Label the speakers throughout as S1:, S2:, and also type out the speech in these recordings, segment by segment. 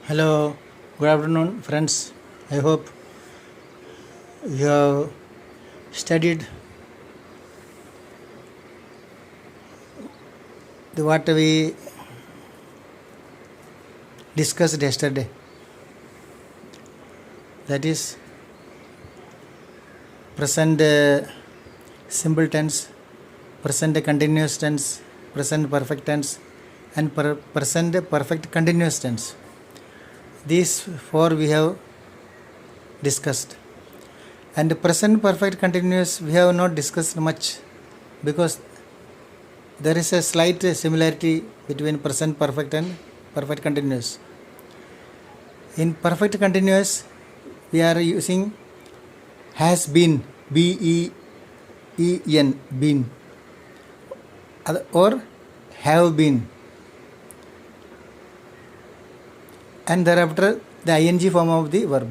S1: Hello, good afternoon, friends. I hope you have studied what we discussed yesterday. That is present simple tense, present continuous tense, present perfect tense, and present perfect continuous tense. These four we have discussed. And present perfect continuous we have not discussed much because there is a slight similarity between present perfect and perfect continuous. In perfect continuous we are using has been, B-E-E-N, been, or have been, and thereafter the ing form of the verb.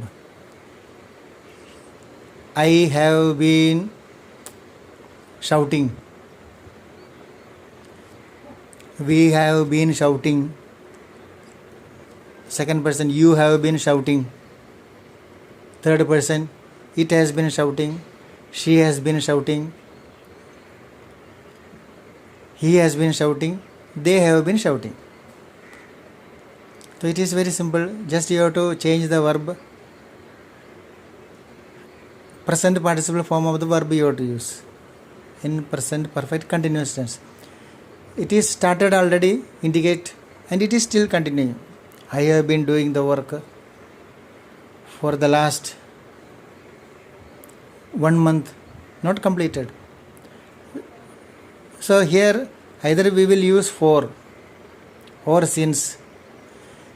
S1: I have been shouting. We have been shouting. Second person, you have been shouting. Third person, it has been shouting. She has been shouting. He has been shouting. They have been shouting. So it is very simple. Just you have to change the verb. Present participle form of the verb you have to use in present perfect continuous tense. It is started already, indicate, and it is still continuing. I have been doing the work for the last 1 month, not completed. So here either we will use for or since.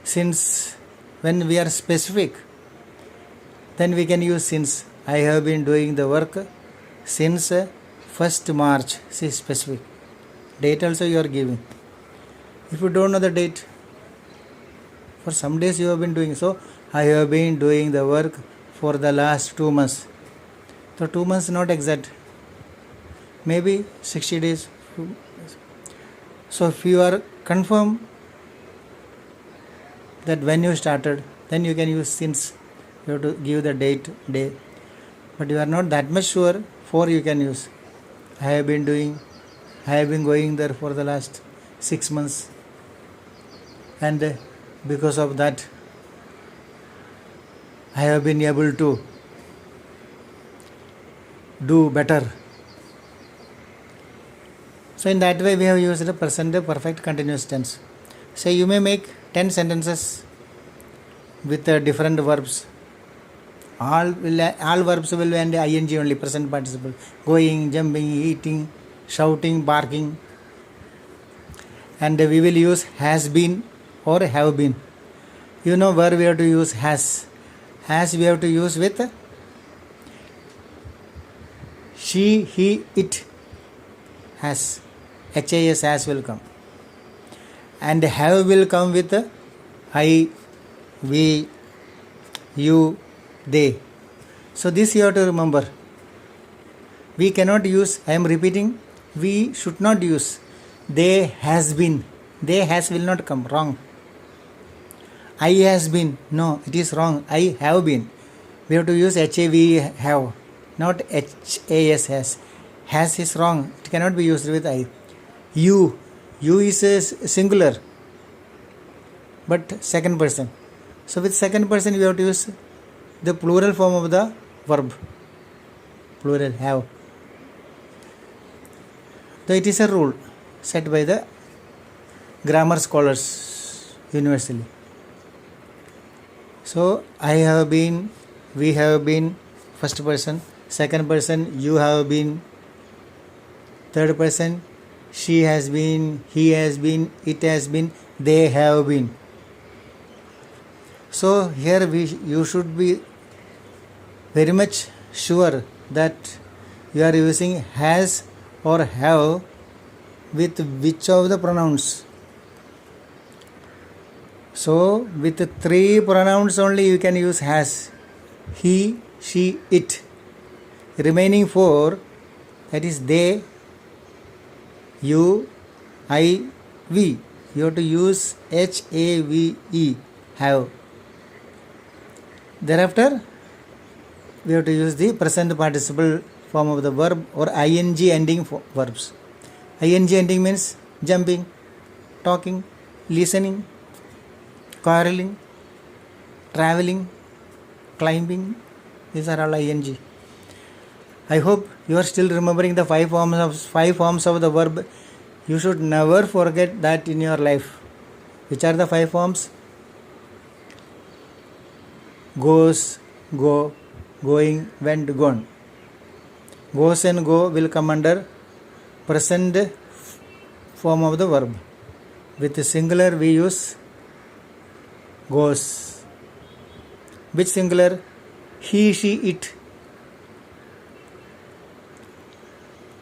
S1: Since when we are specific, then we can use since. I have been doing the work since 1st March. See, specific. Date also you are giving. If you don't know the date, for some days you have been doing. So, I have been doing the work for the last 2 months. So, 2 months not exact. Maybe 60 days. So, if you are confirm that when you started, then you can use since. You have to give the date, day. But you are not that much sure, for you can use. I have been going there for the last 6 months. And because of that, I have been able to do better. So in that way we have used the present perfect continuous tense. So you may make 10 sentences with different verbs. All verbs will end ing only, present participle. Going, jumping, eating, shouting, barking. And we will use has been or have been. You know where we have to use has. Has we have to use with she, he, it. Has. HAS, has will come. And have will come with I, we, you, they. So this you have to remember. We cannot use, I am repeating, we should not use they has been. They has will not come, wrong. I has been, no, it is wrong. I have been. We have to use HAV, have, not HAS, has. Has is wrong. It cannot be used with I. You is a singular, but second person. So with second person we have to use the plural form of the verb. Plural, have. So it is a rule set by the grammar scholars universally. So I have been, we have been, first person. Second person, you have been. Third person, she has been, he has been, it has been, they have been. So here you should be very much sure that you are using has or have with which of the pronouns. So with 3 pronouns only you can use has. He, she, it. Remaining 4, that is they, you, I, we. You have to use HAVE, have. Thereafter, we have to use the present participle form of the verb or ing ending verbs. Ing ending means jumping, talking, listening, quarreling, traveling, climbing. These are all ing. I hope you are still remembering the five forms of the verb. You should never forget that in your life. Which are the five forms? Goes, go, going, went, gone. Goes and go will come under present form of the verb. With the singular we use goes. Which singular? He, she, it.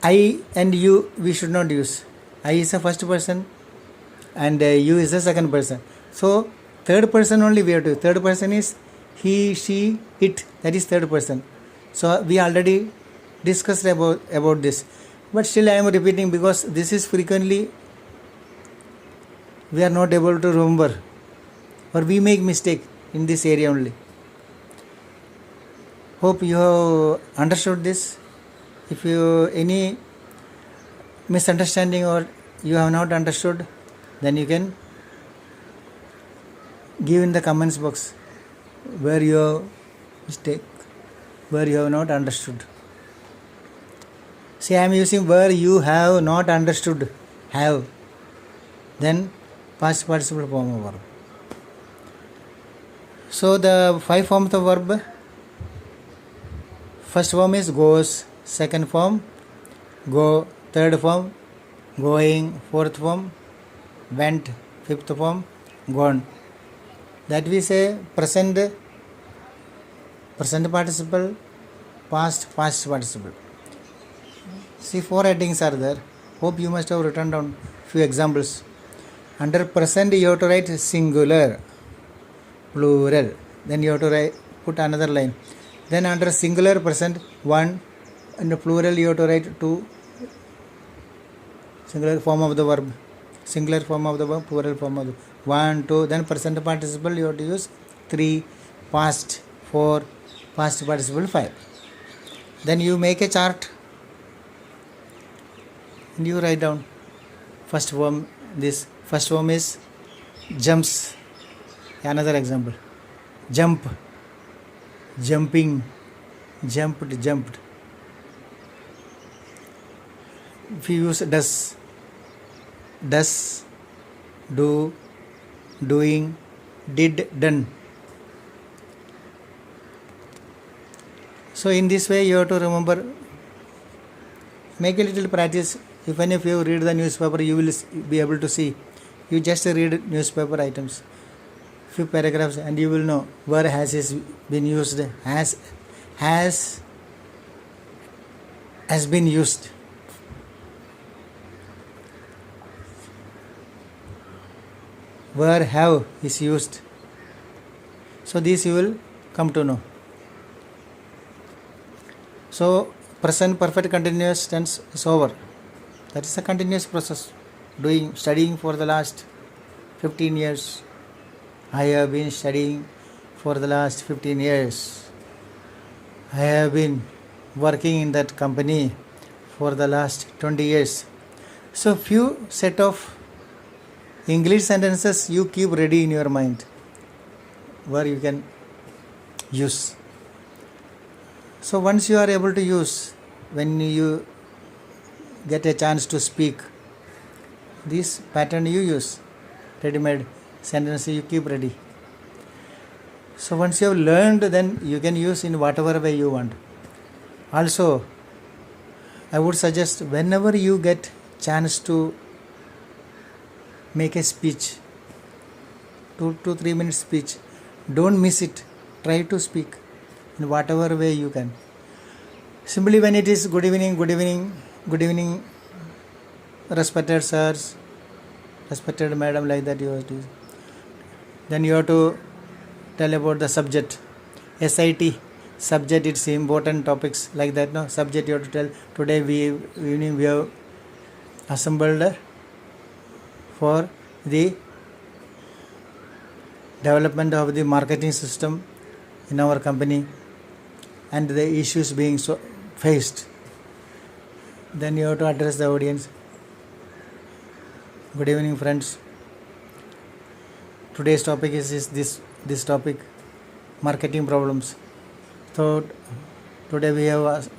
S1: I and you we should not use. I is the first person and you is the second person. So third person only we have to. Third person is he, she, it. That is third person. So we already discussed about this. But still I am repeating because this is frequently we are not able to remember or we make mistake in this area only. Hope you have understood this. If you any misunderstanding or you have not understood, then you can give in the comments box where you have mistake, where you have not understood. See, I am using where you have not understood, have, then past participle form of verb. So the five forms of verb. First form is goes, second form go, third form going, fourth form went, fifth form gone. That we say present participle, past participle. See, four headings are there. Hope you must have written down few examples. Under present you have to write singular, plural. Then you have to put another line. Then under singular present one, and the plural you have to write two. Singular form of the verb, singular form of the verb, plural form of the 1, 2. Then present participle you have to use 3, past 4, past participle 5. Then you make a chart and you write down first form. This first form is jumps. Another example, jump, jumping, jumped. If you use does, do, doing, did, done. So in this way you have to remember, make a little practice. Even if you read the newspaper, you will be able to see. You just read newspaper items, few paragraphs, and you will know where has is been used, has been used. Where have is used. So this you will come to know. So present perfect continuous tense is over. That is a continuous process. Studying for the last 15 years. I have been studying for the last 15 years. I have been working in that company for the last 20 years. So few set of English sentences you keep ready in your mind where you can use. So once you are able to use, when you get a chance to speak, this pattern you use, ready-made sentences you keep ready. So once you have learned, then you can use in whatever way you want. Also, I would suggest whenever you get chance to make a speech, 2 to 3 minutes speech, don't miss it. Try to speak in whatever way you can. Simply when it is good evening, respected sirs, respected madam, like that you have to. Then you have to tell about the subject. SIT, subject, it's important topics like that. No subject you have to tell. Today we have assembled for the development of the marketing system in our company and the issues being so faced, then you have to address the audience. Good evening, friends. Today's topic is this topic, marketing problems. So today we have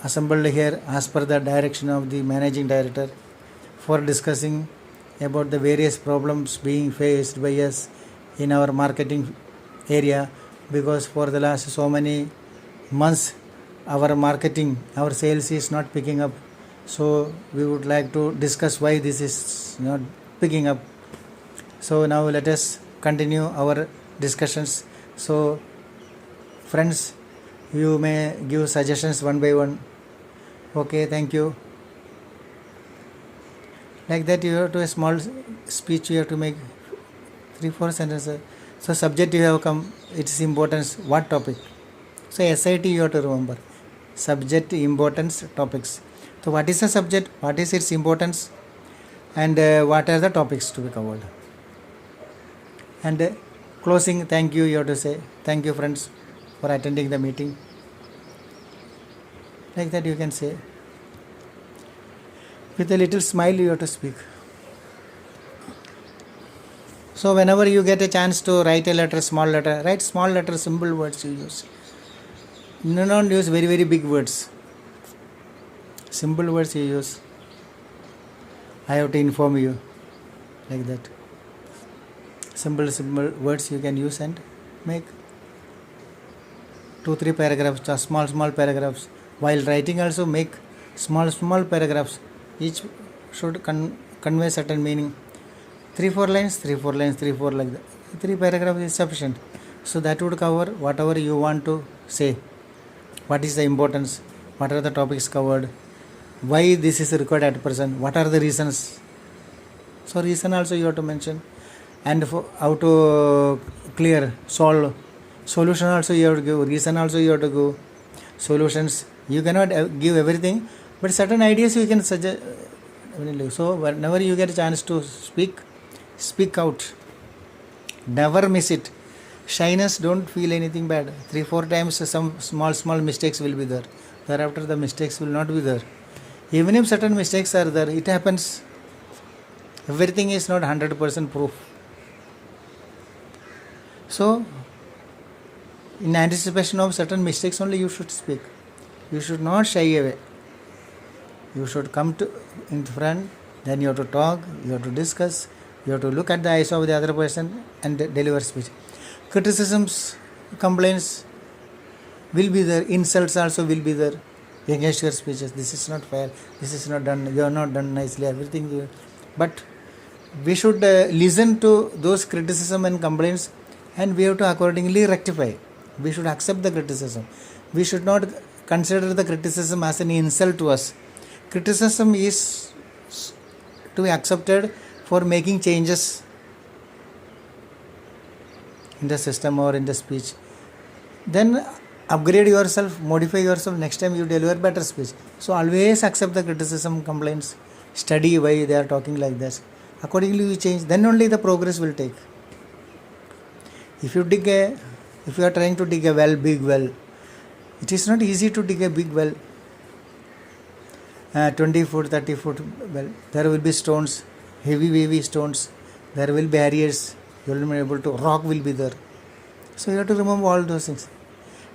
S1: assembled here as per the direction of the managing director for discussing about the various problems being faced by us in our marketing area, because for the last so many months our marketing, our sales is not picking up. So we would like to discuss why this is not picking up. So now let us continue our discussions. So friends, you may give suggestions one by one. Okay, thank you. Like that, you have to a small speech, you have to make 3-4 sentences. So subject you have come, its importance, what topic. So SIT you have to remember, subject, importance, topics. So what is the subject, what is its importance, and what are the topics to be covered. And closing, thank you have to say. Thank you friends for attending the meeting. Like that you can say. With a little smile you have to speak. So whenever you get a chance to write a letter, small letter, write small letter, simple words you use. Do not use very, very big words. Simple words you use. I have to inform you. Like that. Simple words you can use and make 2-3 paragraphs, small paragraphs. While writing also make small paragraphs. Each should convey certain meaning. 3-4 lines, 3-4 lines, 3-4 like that. 3 paragraphs is sufficient. So that would cover whatever you want to say. What is the importance? What are the topics covered? Why this is required at present? What are the reasons? So reason also you have to mention. And for how to solve. Solution also you have to give. Reason also you have to give. Solutions. You cannot give everything, but certain ideas you can suggest. So whenever you get a chance to speak out. Never miss it. Shyness, don't feel anything bad. 3-4 times some small mistakes will be there. Thereafter the mistakes will not be there. Even if certain mistakes are there, it happens. Everything is not 100% proof. So in anticipation of certain mistakes only you should speak. You should not shy away. You should come in front, then you have to talk, you have to discuss, you have to look at the eyes of the other person and deliver speech. Criticisms, complaints will be there, insults also will be there against your speeches. This is not fair, this is not done, you have not done nicely, everything. But we should listen to those criticism and complaints, and we have to accordingly rectify. We should accept the criticism. We should not consider the criticism as an insult to us. Criticism is to be accepted for making changes in the system or in the speech. Then upgrade yourself, modify yourself, next time you deliver better speech. So always accept the criticism, complaints, study why they are talking like this. Accordingly you change, then only the progress will take. If you are trying to dig a well, big well, it is not easy to dig a big well. 20 foot, 30 foot well. There will be stones, heavy stones. There will be barriers. You will be able to, rock will be there. So you have to remove all those things.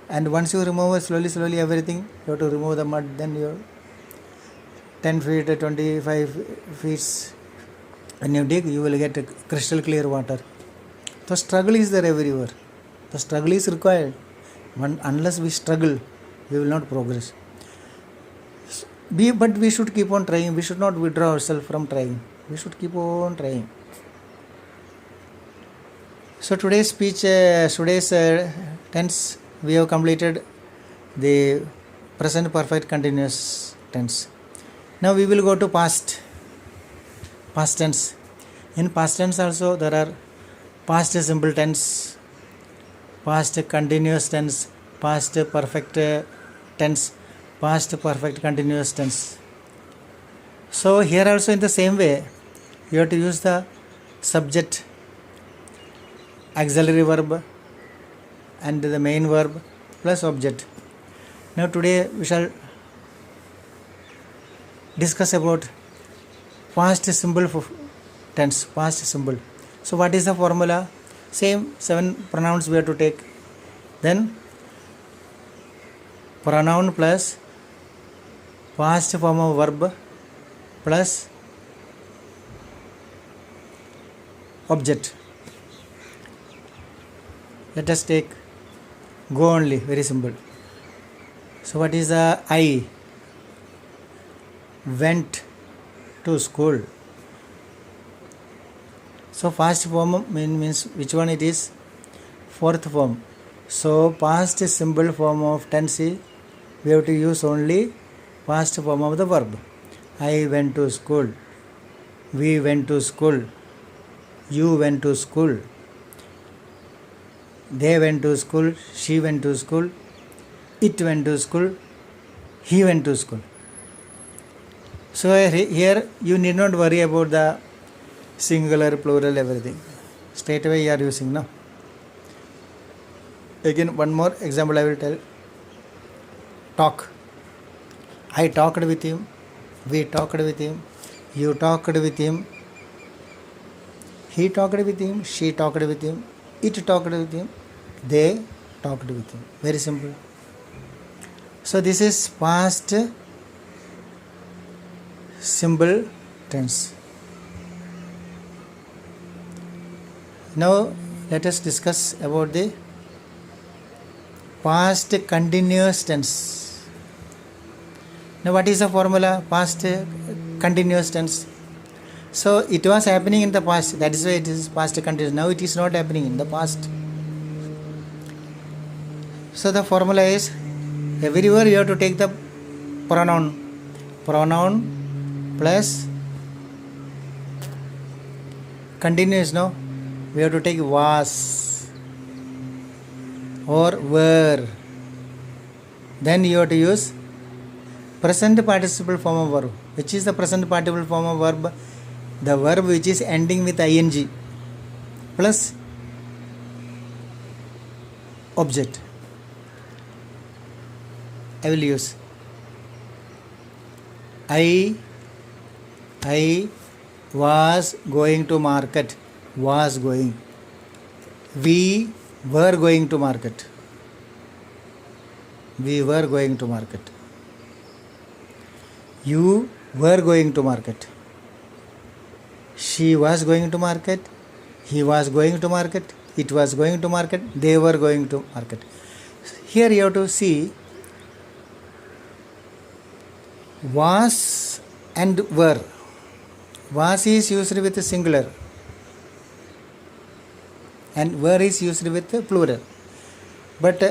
S1: And once you remove slowly everything, you have to remove the mud. Then you 10 feet, 25 feet. When you dig, you will get crystal clear water. The struggle is there everywhere. The struggle is required. Unless we struggle, we will not progress. But we should keep on trying. We should not withdraw ourselves from trying. We should keep on trying. So today's speech, today's tense, we have completed the present perfect continuous tense. Now we will go to past tense. In past tense also there are past simple tense, past continuous tense, past perfect tense, past perfect continuous tense. So here also in the same way you have to use the subject, auxiliary verb, and the main verb plus object. Now today we shall discuss about past simple tense, past simple. So what is the formula? Same 7 pronouns we have to take. Then pronoun plus past form of verb plus object. Let us take go only, very simple. So what is the I went to school? So past form means which one it is? Fourth form. So past simple form of tense we have to use only past form of the verb. I went to school, we went to school, you went to school, they went to school, she went to school, it went to school, he went to school. So here you need not worry about the singular, plural, everything. Straight away you are using now. Again one more example I will tell. Talk. I talked with him, we talked with him, you talked with him, he talked with him, she talked with him, it talked with him, they talked with him. Very simple. So this is past simple tense. Now let us discuss about the past continuous tense. Now what is the formula? Past continuous tense. So it was happening in the past, that is why it is past continuous. Now it is not happening in the past. So the formula is, everywhere you have to take the pronoun plus continuous. No, we have to take was or were. Then you have to use present participle form of verb. Which is the present participle form of verb? The verb which is ending with ing plus object. I will use I was going to market. Was going. We were going to market. We were going to market. You were going to market. She was going to market. He was going to market. It was going to market. They were going to market. Here you have to see was and were. Was is used with singular and were is used with plural. But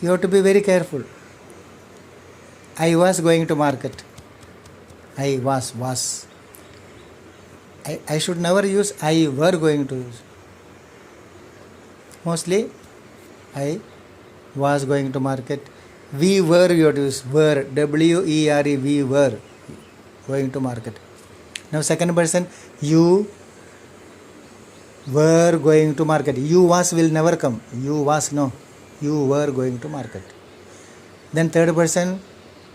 S1: you have to be very careful. I was going to market. I was. I should never use I were going to use. Mostly I was going to market. We were, you have to use were, W-E-R-E, we were going to market. Now second person, you were going to market. You was will never come. You was, no. You were going to market. Then third person,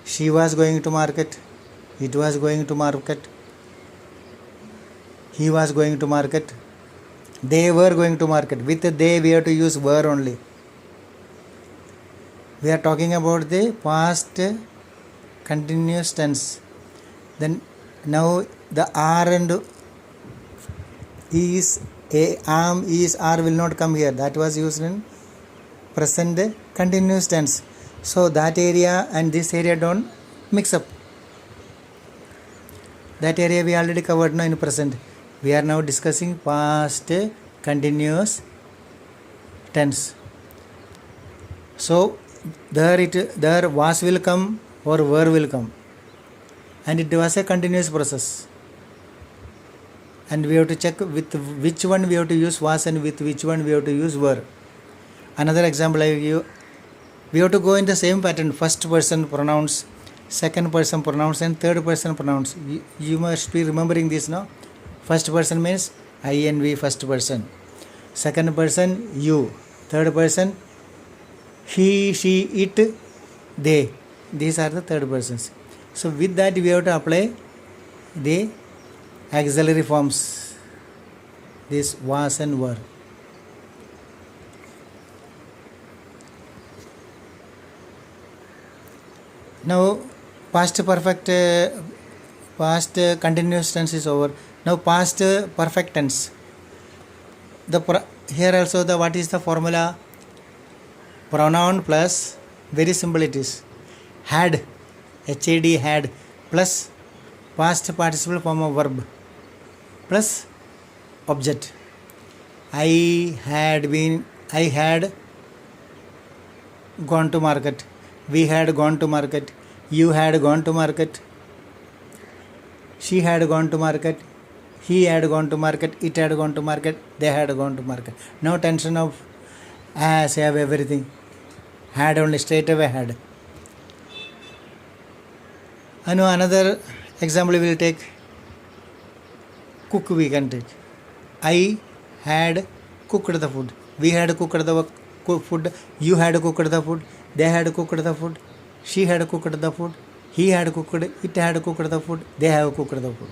S1: she was going to market. It was going to market. He was going to market. They were going to market. With they we have to use were only. We are talking about the past continuous tense. Then now the are and is, am, is, are will not come here. That was used in present continuous tense. So that area and this area don't mix up. That area we already covered now in present. We are now discussing past continuous tense. So there was will come or were will come, and it was a continuous process. And we have to check with which one we have to use was and with which one we have to use were. Another example I give you. We have to go in the same pattern. First person pronouns, second person pronouns, and third person pronouns. You must be remembering this now. First person means INV, first person. Second person you. third person, he, she, it, they. These are the third persons. So with that we have to apply the auxiliary forms, this was and were. Now past perfect, past continuous tense is over. Now past perfect tense. Here also the what is the formula? Pronoun plus, very simple it is, had, HAD, had, plus past participle form of verb plus object. I had gone to market, we had gone to market, you had gone to market, she had gone to market, he had gone to market, it had gone to market, they had gone to market. No tension of as, have, everything. Had only, straight away had. I know another example we will take. Cook we can take. I had cooked the food. We had cooked the food. You had cooked the food. They had cooked the food. She had cooked the food. He had cooked. It had cooked the food. They have cooked the food.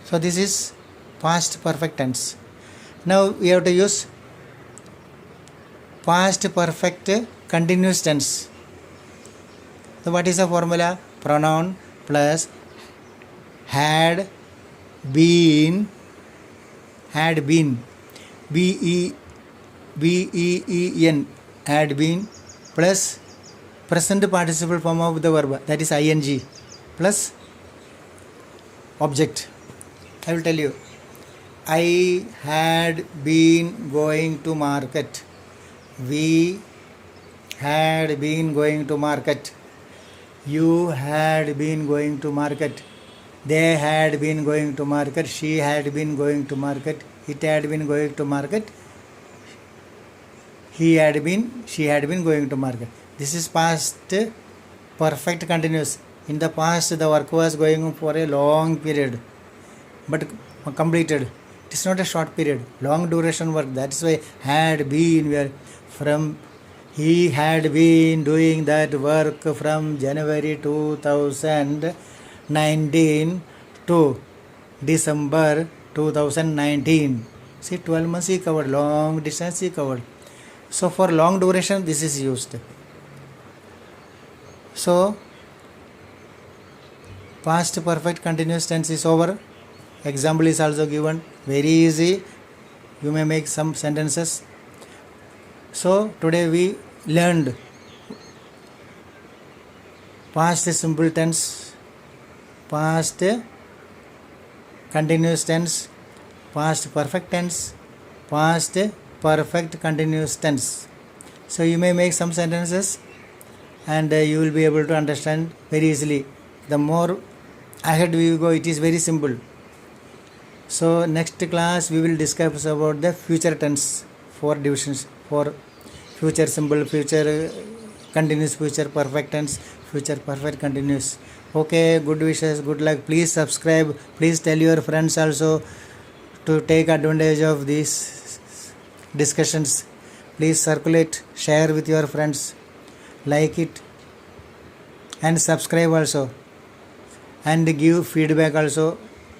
S1: So this is past perfect tense. Now we have to use past perfect continuous tense. So what is the formula? Pronoun plus had been, B-E-E-E-N, had been, plus present participle form of the verb, that is ing, plus object. I will tell you. I had been going to market. We had been going to market. You had been going to market. They had been going to market. She had been going to market. It had been going to market. She had been going to market. This is past perfect continuous. In the past the work was going on for a long period, but completed. It is not a short period, long duration work. That is why had been, where from he had been doing that work from January 2019 to December 2019. See, 12 months he covered, long distance he covered. So for long duration this is used. So past perfect continuous tense is over. Example is also given, very easy. You may make some sentences. So today we learned past simple tense, past continuous tense, past perfect tense, past perfect continuous tense. So you may make some sentences and you will be able to understand very easily. The more ahead we go, it is very simple. So next class we will discuss about the future tense, 4 divisions for future simple, future continuous, future perfect tense, future perfect continuous. Okay, good wishes, good luck. Please subscribe. Please tell your friends also to take advantage of these discussions. Please circulate, share with your friends, like it, and subscribe also, and give feedback also,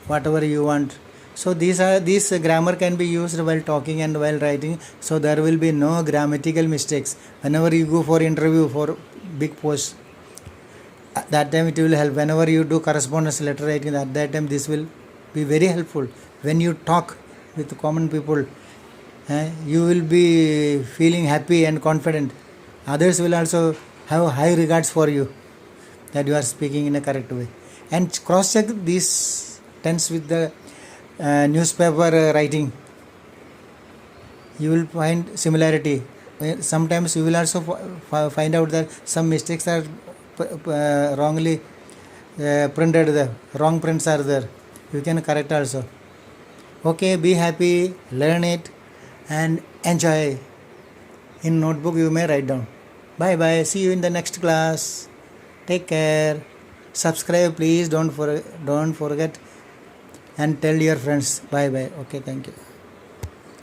S1: whatever you want. So this grammar can be used while talking and while writing, so there will be no grammatical mistakes. Whenever you go for interview for big post, at that time it will help. Whenever you do correspondence letter writing, at that time this will be very helpful. When you talk with common people, you will be feeling happy and confident. Others will also have high regards for you, that you are speaking in a correct way. And cross check this tense with the newspaper writing. You will find similarity. Sometimes you will also find out that some mistakes are wrongly printed there, wrong prints are there. You can correct also. Okay, be happy, learn it and enjoy. In notebook you may write down. Bye bye, see you in the next class. Take care. Subscribe please, don't forget, and tell your friends. Bye bye. Okay, thank you.